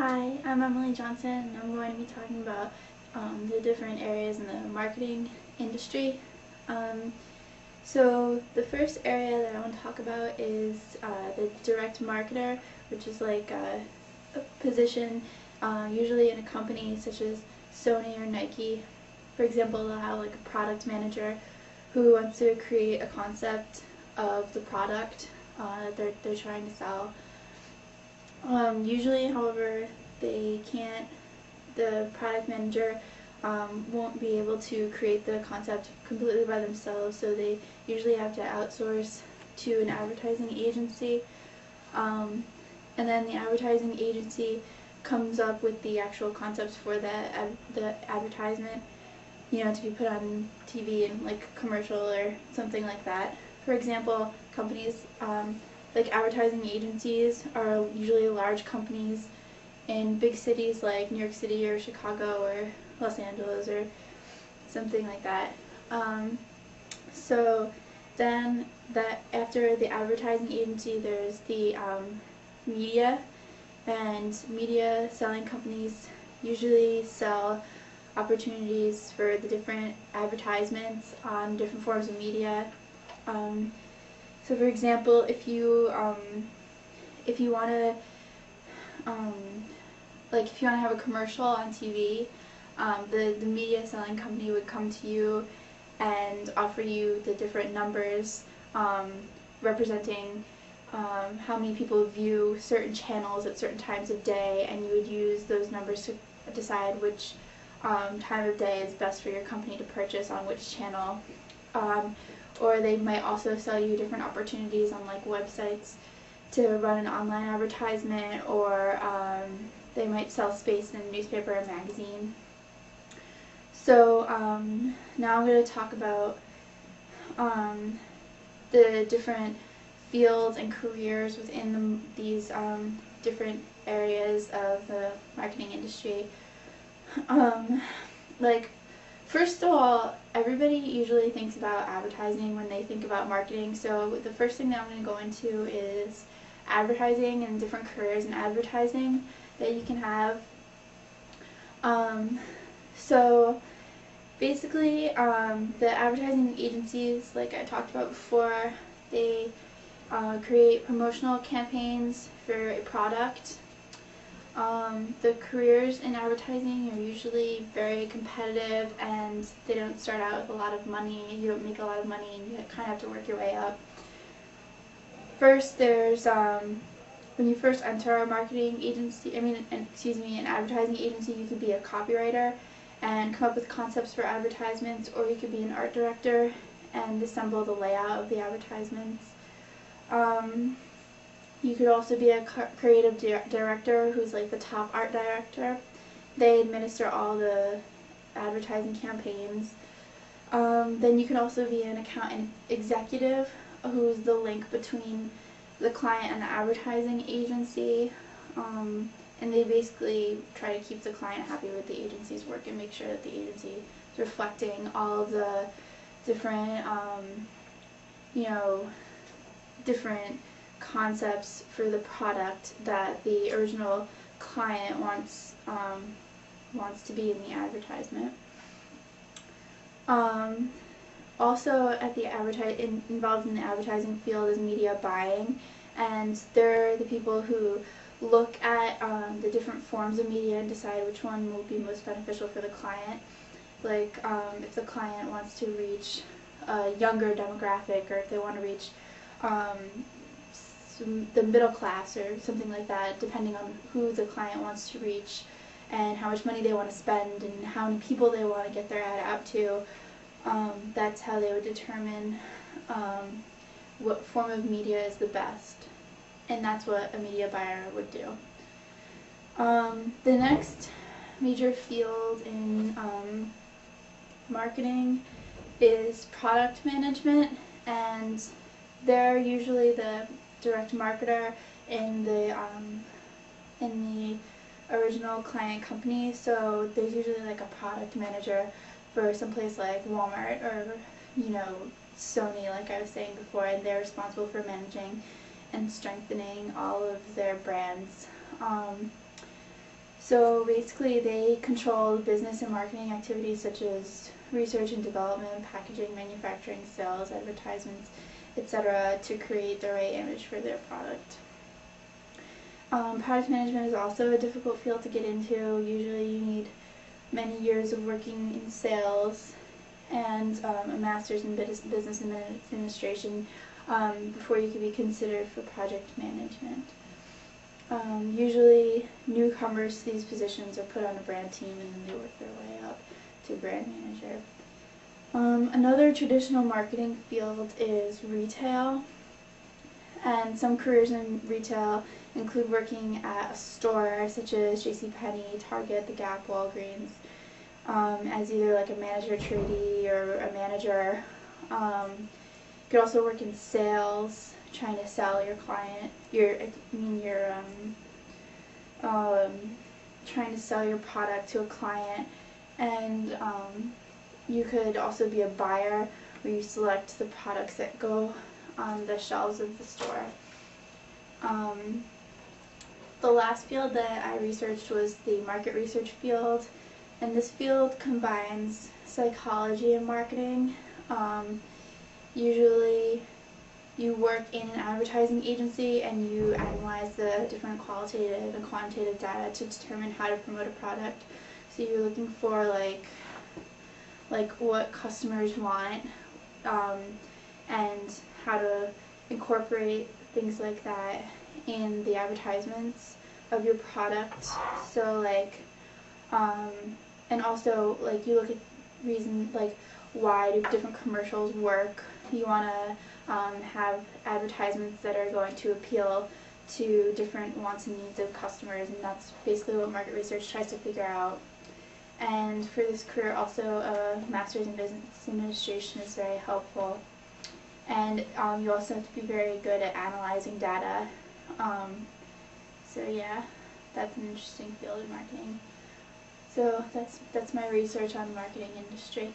Hi, I'm Emily Johnson, and I'm going to be talking about the different areas in the marketing industry. Um, so the first area that I want to talk about is the direct marketer, which is like a position usually in a company such as Sony or Nike. For example, they'll have like a product manager who wants to create a concept of the product that they're trying to sell. Usually, however, the product manager won't be able to create the concept completely by themselves, so they usually have to outsource to an advertising agency. And then the advertising agency comes up with the actual concepts for the advertisement, to be put on TV in like a commercial or something like that. For example, companies like advertising agencies are usually large companies in big cities like New York City or Chicago or Los Angeles or something like that. So then after the advertising agency, there's the media, and media selling companies usually sell opportunities for the different advertisements on different forms of media. So for example, if you want to if you want to have a commercial on TV, the media selling company would come to you and offer you the different numbers representing how many people view certain channels at certain times of day, and you would use those numbers to decide which time of day is best for your company to purchase on which channel. Or they might also sell you different opportunities on like websites to run an online advertisement, or they might sell space in a newspaper or magazine. So now I'm going to talk about the different fields and careers within these different areas of the marketing industry. First of all, everybody usually thinks about advertising when they think about marketing, so the first thing that I'm going to go into is advertising and different careers in advertising that you can have. So basically, the advertising agencies, like I talked about before, they create promotional campaigns for a product. The careers in advertising are usually very competitive, and they don't start out with a lot of money. You don't make a lot of money, and you kind of have to work your way up. First, there's when you first enter a marketing agency, an advertising agency, you could be a copywriter and come up with concepts for advertisements, or you could be an art director and assemble the layout of the advertisements. You could also be a creative director, who's like the top art director. They administer all the advertising campaigns. Then you can also be an account executive, who's the link between the client and the advertising agency. And they basically try to keep the client happy with the agency's work and make sure that the agency is reflecting all of the different, different concepts for the product that the original client wants to be in the advertisement. Also, at the involved in the advertising field is media buying, and they're the people who look at the different forms of media and decide which one will be most beneficial for the client. Like if the client wants to reach a younger demographic, or if they want to reach the middle class or something like that, depending on who the client wants to reach and how much money they want to spend and how many people they want to get their ad out to. That's how they would determine what form of media is the best, and that's what a media buyer would do. The next major field in marketing is product management, and they're usually the direct marketer in the original client company. So there's usually like a product manager for someplace like Walmart or Sony, like I was saying before, and they're responsible for managing and strengthening all of their brands. So basically they control business and marketing activities such as research and development, packaging, manufacturing, sales, advertisements, etc. to create the right image for their product. Product management is also a difficult field to get into. Usually you need many years of working in sales and a master's in business administration before you can be considered for project management. Usually newcomers to these positions are put on a brand team and then they work their way up to brand manager. Another traditional marketing field is retail, and some careers in retail include working at a store such as JCPenney, Target, The Gap, Walgreens, as either like a manager trainee or a manager. You could also work in sales, trying to sell your client, trying to sell your product to a client, and you could also be a buyer where you select the products that go on the shelves of the store. The last field that I researched was the market research field, and this field combines psychology and marketing. Usually you work in an advertising agency and you analyze the different qualitative and quantitative data to determine how to promote a product. So you're looking for like what customers want and how to incorporate things like that in the advertisements of your product. So and also you look at reason why do different commercials work. You want to have advertisements that are going to appeal to different wants and needs of customers, and that's basically what market research tries to figure out. And for this career also a master's in business administration is very helpful. And you also have to be very good at analyzing data. So yeah, that's an interesting field in marketing. So that's my research on the marketing industry.